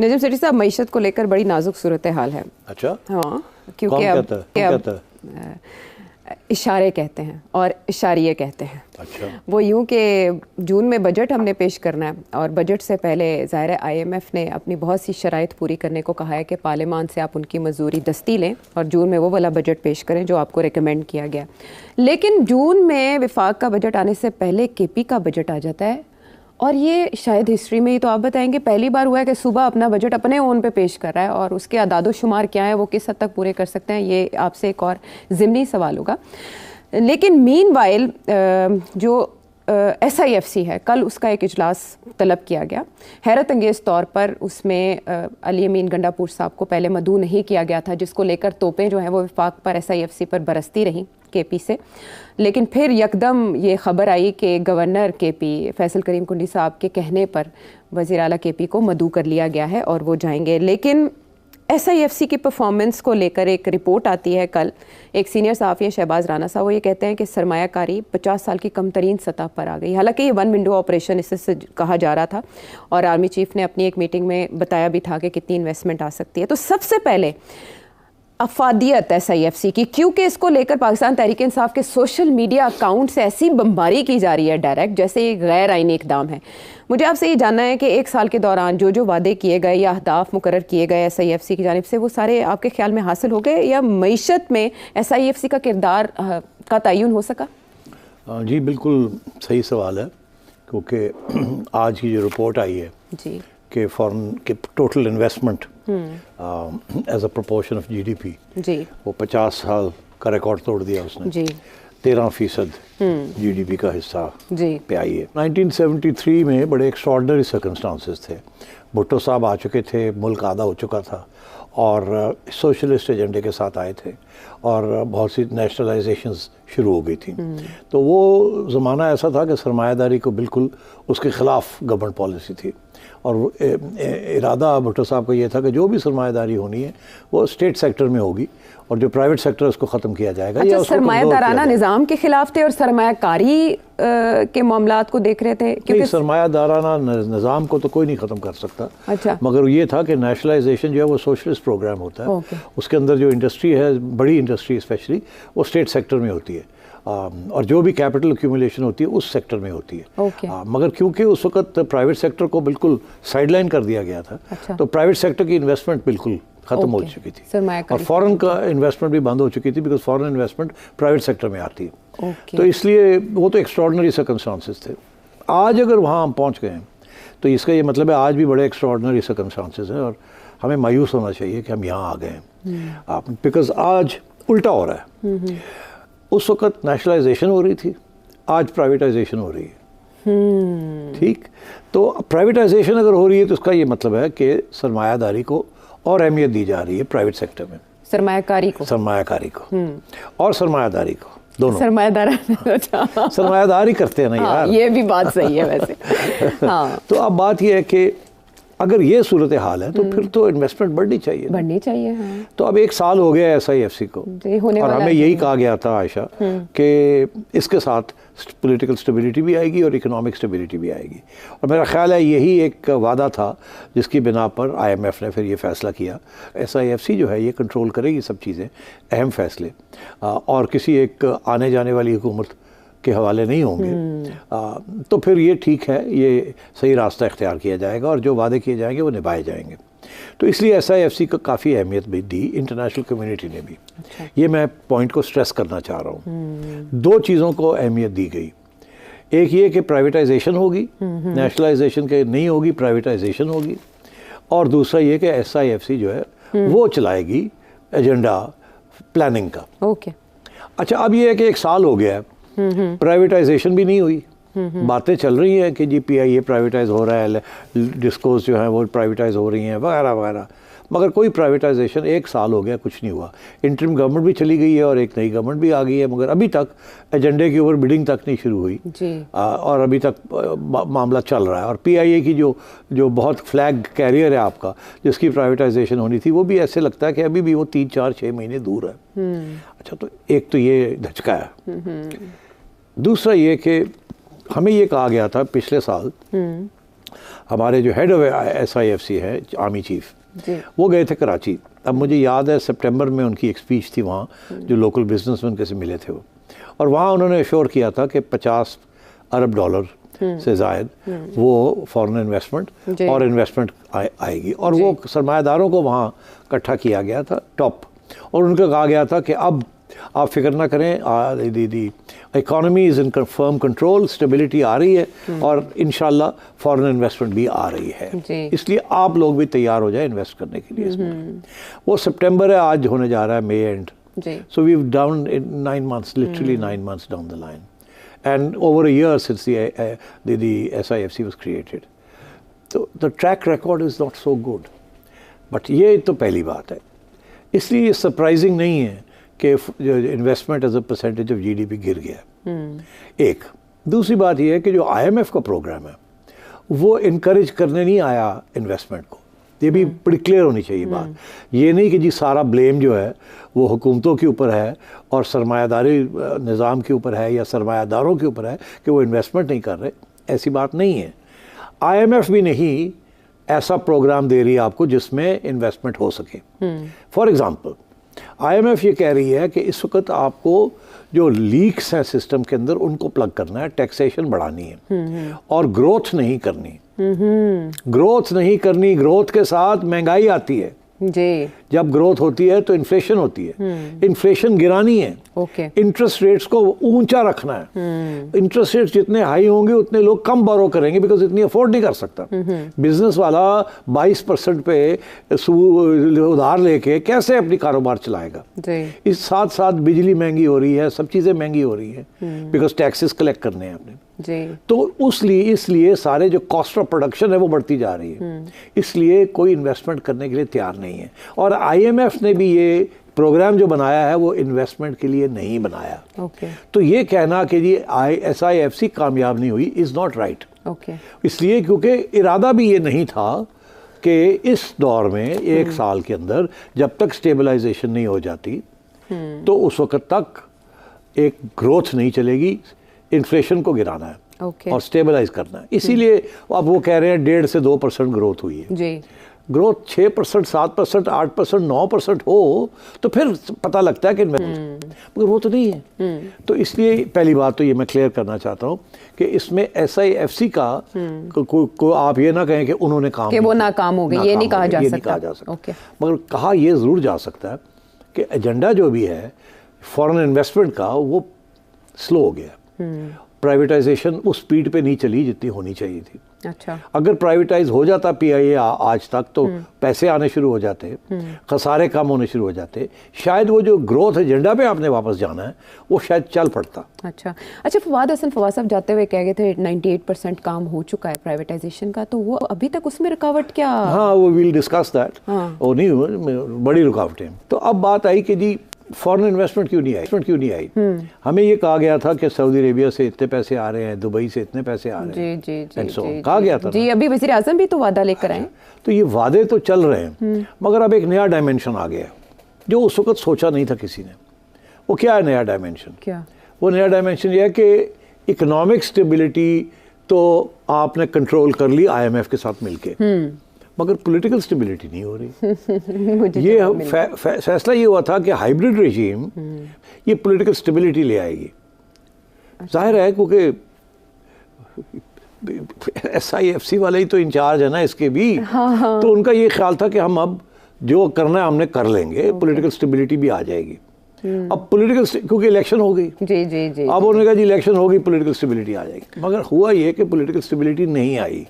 नजम सेठी साहब, मईशत को लेकर बड़ी नाजुक सूरत हाल है। अच्छा, हाँ, क्योंकि अब इशारे कहते हैं और इशारिये कहते हैं। अच्छा, वो यूं कि जून में बजट हमने पेश करना है और बजट से पहले ज़ाहिर IMF ने अपनी बहुत सी शराइत पूरी करने को कहा है कि पार्लियामान से आप उनकी मजदूरी दस्ती लें और जून में वो वाला बजट पेश करें जो आपको रिकमेंड किया गया। लेकिन जून में विफाक का बजट आने से पहले KP का बजट आ जाता है और ये शायद हिस्ट्री में ही, तो आप बताएंगे, पहली बार हुआ है कि सूबा अपना बजट अपने ओन पे पेश कर रहा है और उसके अदादो शुमार क्या है, वो किस हद तक पूरे कर सकते हैं, ये आपसे एक और ज़िमनी सवाल होगा। लेकिन मीनवाइल जो SIFC है, कल उसका एक इजलास तलब किया गया। हैरत अंगेज़ तौर पर उसमें अली अमीन गंडापुर साहब को पहले मदऊ नहीं किया गया था, जिसको लेकर तोपें जो हैं वो विफाक पर SIFC पर बरसती रहीं KP से। लेकिन फिर यकदम ये ख़बर आई कि गवर्नर KP फैसल करीम कुंडी साहब के कहने पर वज़ीर आला KP को मदऊ कर लिया गया है और वो जाएंगे। लेकिन SIFC की परफॉर्मेंस को लेकर एक रिपोर्ट आती है कल, एक सीनियर सहाफ़ी है शहबाज राना साहब, वो ये कहते हैं कि सरमायाकारी 50 साल की कम तरीन सतह पर आ गई। हालांकि ये वन विंडो ऑपरेशन इससे कहा जा रहा था और आर्मी चीफ ने अपनी एक मीटिंग में बताया भी था कि कितनी इन्वेस्टमेंट आ सकती है। तो सबसे पहले अफादियत SIFC की, क्योंकि इसको लेकर पाकिस्तान तहरीक इंसाफ के सोशल मीडिया अकाउंट से ऐसी बमबारी की जा रही है डायरेक्ट, जैसे ये गैर आईनी इकदाम है। मुझे आपसे ये जानना है कि एक साल के दौरान जो जो वादे किए गए या अहदाफ मुकर्रर किए गए SIFC की जानिब से, वो सारे आपके ख्याल में हासिल हो गए या मईशत में SIFC का किरदार का तयन हो सका? जी बिल्कुल सही सवाल है, क्योंकि आज की जो रिपोर्ट आई है जी कि फॉरेन के total investment as a proportion of GDP जी, वो 50 साल का रिकॉर्ड तोड़ दिया उसने जी, 13% GDP का हिस्सा जी पे आई है। 1973 में बड़े एक्स्ट्रॉर्डनरी सर्कमस्टांसेस थे। भुट्टो साहब आ चुके थे, मुल्क आधा हो चुका था और सोशलिस्ट एजेंडे के साथ आए थे और बहुत सी नेशनलाइजेशंस शुरू हो गई थी। तो वो ज़माना ऐसा था कि सरमायादारी को बिल्कुल उसके ख़िलाफ़ गवर्नमेंट पॉलिसी थी और इरादा भुट्टो साहब का ये था कि जो भी सरमायादारी होनी है वो स्टेट सेक्टर में होगी और जो प्राइवेट सेक्टर उसको ख़त्म किया जाएगा। अच्छा, सरमायादाराना निज़ाम के खिलाफ थे और सरमायाकारी के मामलात को देख रहे थे? क्योंकि सरमायादाराना निज़ाम को तो कोई नहीं ख़त्म कर सकता। अच्छा, मगर ये था कि नेशनलाइजेशन जो है वो सोशलिस्ट प्रोग्राम होता है। उसके अंदर जो इंडस्ट्री है, बड़ी इंडस्ट्री स्पेशली, वो स्टेट सेक्टर में होती है और जो भी कैपिटल एक्यूमुलेशन होती है उस सेक्टर में होती है। मगर क्योंकि उस वक्त प्राइवेट सेक्टर को बिल्कुल साइडलाइन कर दिया गया था, अच्छा, तो प्राइवेट सेक्टर की इन्वेस्टमेंट बिल्कुल ख़त्म हो चुकी थी और फॉरेन का इन्वेस्टमेंट भी बंद हो चुकी थी, because foreign investment private sector में आती है। तो इसलिए वो तो एक्स्ट्रॉर्डनरी सर्कमस्टांसेस थे। आज अगर वहाँ हम पहुँच गए हैं तो इसका ये मतलब है आज भी बड़े एक्स्ट्रॉर्डनरी सर्कमस्टांसेस हैं और हमें मायूस होना चाहिए कि हम यहाँ आ गए हैं, बिकॉज आज उल्टा हो रहा है। उस वक्त नेशनलाइजेशन हो रही थी, आज प्राइवेटाइजेशन हो रही है। ठीक, तो प्राइवेटाइजेशन अगर हो रही है तो उसका ये मतलब है कि सरमायादारी को और अहमियत दी जा रही है प्राइवेट सेक्टर में, सरमायाकारी को और सरमायादारी को, दोनों सरमायादारी करते हैं ना यार। ये भी बात सही है वैसे। हाँ। तो अब बात ये है कि अगर ये सूरत हाल है तो फिर तो इन्वेस्टमेंट बढ़नी चाहिए। हाँ। तो अब एक साल हो गया SIFC को और हमें यही कहा गया था आयशा कि इसके साथ पॉलिटिकल स्टेबिलिटी भी आएगी और इकोनॉमिक स्टेबिलिटी भी आएगी और मेरा ख्याल है यही एक वादा था जिसकी बिना पर IMF ने फिर ये फैसला किया। SIFC जो है ये कंट्रोल करेगी सब चीज़ें, अहम फैसले, और किसी एक आने जाने वाली हुकूमत के हवाले नहीं होंगे। तो फिर ये ठीक है, ये सही रास्ता इख्तियार किया जाएगा और जो वादे किए जाएंगे वो निभाए जाएंगे। तो इसलिए SIFC को काफ़ी अहमियत भी दी इंटरनेशनल कम्युनिटी ने भी। अच्छा। ये मैं पॉइंट को स्ट्रेस करना चाह रहा हूँ। दो चीज़ों को अहमियत दी गई, एक ये कि प्राइवेटाइजेशन होगी, नेशनलाइजेशन के नहीं होगी, प्राइवेटाइजेशन होगी, और दूसरा ये कि SIFC जो है वो चलाएगी एजेंडा प्लानिंग का। ओके। अच्छा, अब ये है कि एक साल हो गया है, प्राइवेटाइजेशन भी नहीं हुई, बातें चल रही हैं कि जी PIA प्राइवेटाइज हो रहा है, डिस्कोस जो है वो प्राइवेटाइज हो रही हैं वगैरह वगैरह, मगर कोई प्राइवेटाइजेशन, एक साल हो गया कुछ नहीं हुआ। इंटरिम गवर्नमेंट भी चली गई है और एक नई गवर्नमेंट भी आ गई है, मगर अभी तक एजेंडे के ऊपर बिडिंग तक नहीं शुरू हुई जी। और अभी तक मामला चल रहा है और PIA की जो बहुत फ्लैग कैरियर है आपका, जिसकी प्राइवेटाइजेशन होनी थी, वो भी ऐसे लगता है कि अभी भी वो 3, 4, 6 महीने दूर है। अच्छा, तो एक तो ये धचका है। दूसरा ये कि हमें ये कहा गया था पिछले साल हमारे जो हेड ऑफ SIFC है, आर्मी चीफ, वो गए थे कराची। अब मुझे याद है सितंबर में उनकी एक स्पीच थी वहाँ, जो लोकल बिजनेसमैन के से मिले थे वो, और वहाँ उन्होंने अश्योर किया था कि 50 अरब डॉलर से ज़ायद वो फॉरेन इन्वेस्टमेंट और इन्वेस्टमेंट आएगी, और वो सरमायादारों को वहाँ इकट्ठा किया गया था टॉप, और उनको कहा गया था कि अब आप फिक्र ना करें, the economy is in firm control, stability आ रही है और इंशाल्लाह फॉरेन इन्वेस्टमेंट भी आ रही है, इसलिए आप लोग भी तैयार हो जाए इन्वेस्ट करने के लिए इसमें। वो सितंबर है, आज होने जा रहा है मई end, so we have down in 9 months, literally 9 months down the line, and over a year since the SIFC was created. So the track record is not so good. But ये तो पहली बात है, इसलिए ये सरप्राइजिंग नहीं है कि investment as a percentage of GDP गिर गया। एक दूसरी बात ये है कि जो IMF का प्रोग्राम है वो इनकरेज करने नहीं आया इन्वेस्टमेंट को, ये भी बड़ी क्लियर होनी चाहिए बात। ये नहीं कि जी सारा ब्लेम जो है वो हुकूमतों के ऊपर है और सरमायादारी निज़ाम के ऊपर है या सरमायादारों के ऊपर है कि वो इन्वेस्टमेंट नहीं कर रहे, ऐसी बात नहीं है। IMF भी नहीं ऐसा प्रोग्राम दे रही है आपको जिसमें इन्वेस्टमेंट हो सके। फॉर एग्ज़ाम्पल IMF ये कह रही है कि इस वक्त आपको जो लीक्स हैं सिस्टम के अंदर उनको प्लग करना है, टैक्सेशन बढ़ानी है और ग्रोथ नहीं करनी। ग्रोथ नहीं करनी, ग्रोथ के साथ महंगाई आती है जी। जब ग्रोथ होती है तो इन्फ्लेशन होती है, इन्फ्लेशन गिरानी है, इंटरेस्ट रेट्स को ऊंचा रखना है। इंटरेस्ट रेट्स जितने हाई होंगे उतने लोग कम बोरो करेंगे बिकॉज इतनी अफोर्ड नहीं कर सकता। बिजनेस वाला 22% पे उधार लेके कैसे अपनी कारोबार चलाएगा। इस साथ साथ बिजली महंगी हो रही है, सब चीज़ें महंगी हो रही हैं बिकॉज टैक्सेस कलेक्ट करने हैं आपने जी। तो इसलिए सारे जो कॉस्ट ऑफ प्रोडक्शन है वो बढ़ती जा रही है, इसलिए कोई इन्वेस्टमेंट करने के लिए तैयार नहीं है। और IMF ने भी ये प्रोग्राम जो बनाया है वो इन्वेस्टमेंट के लिए नहीं बनाया। तो ये कहना कि जी SIFC कामयाब नहीं हुई इज़ नॉट राइट। इसलिए क्योंकि इरादा भी ये नहीं था कि इस दौर में एक साल के अंदर जब तक स्टेबलाइजेशन नहीं हो जाती तो उस वक्त तक एक ग्रोथ नहीं चलेगी, इन्फ्लेशन को गिराना है और स्टेबलाइज करना है। इसीलिए अब वो कह रहे हैं 1.5 से 2% ग्रोथ हुई है जी। ग्रोथ 6%, 7%, 8%, 9% हो तो फिर पता लगता है कि मगर वो तो नहीं है। तो इसलिए पहली बात तो ये मैं क्लियर करना चाहता हूँ कि इसमें SIFC का को आप ये ना कहें कि उन्होंने काम कि वो नाकाम हो गए, ये नहीं कहा जा सकता। मगर कहा ये ज़रूर जा सकता है कि एजेंडा जो भी है फॉरेन इन्वेस्टमेंट का वो स्लो हो गया। प्राइवेटाइजेशन उस स्पीड पे नहीं चली जितनी होनी चाहिए थी। अच्छा, अगर प्राइवेटाइज हो जाता PIA आज तक तो पैसे आने शुरू हो जाते, खसारे कम होने शुरू हो जाते, शायद वो जो ग्रोथ एजेंडा पे आपने वापस जाना है वो शायद चल पड़ता। अच्छा, फवाद साहब जाते हुए कह गए थे 98% काम हो चुका है प्राइवेटाइजेशन का, तो वो अभी तक उसमें रुकावट क्या? हाँ, वो विल डिस्कस दैट। वो नहीं, बड़ी रुकावटें। तो अब बात आई कि जी फॉरेन इन्वेस्टमेंट क्यों नहीं आई? हमें ये कहा गया था कि सऊदी अरेबिया से इतने पैसे आ रहे हैं, दुबई से इतने पैसे आ रहे हैं, जी, कहा गया था जी। अभी वज़ीर आज़म भी तो वादा लेकर आए। तो ये वादे तो चल रहे हैं, मगर अब एक नया डायमेंशन आ गया जो उस वक्त सोचा नहीं था किसी ने। वो क्या है नया डायमेंशन? क्या वो नया डायमेंशन ये है कि इकोनॉमिक स्टेबिलिटी तो आपने कंट्रोल कर ली IMF के साथ मिलके, मगर पॉलिटिकल स्टेबिलिटी नहीं हो रही। ये फैसला ये हुआ था कि हाइब्रिड रेजीम ये पॉलिटिकल स्टेबिलिटी ले आएगी। जाहिर है क्योंकि SIFC वाले ही तो इंचार्ज है ना इसके भी। तो उनका ये ख्याल था कि हम अब जो करना है हमने कर लेंगे, पॉलिटिकल स्टेबिलिटी भी आ जाएगी। अब पॉलिटिकल क्योंकि इलेक्शन हो गई जी। अब उन्होंने कहा जी इलेक्शन होगी, पॉलिटिकल स्टेबिलिटी आ जाएगी, मगर हुआ ये कि पॉलिटिकल स्टेबिलिटी नहीं आई।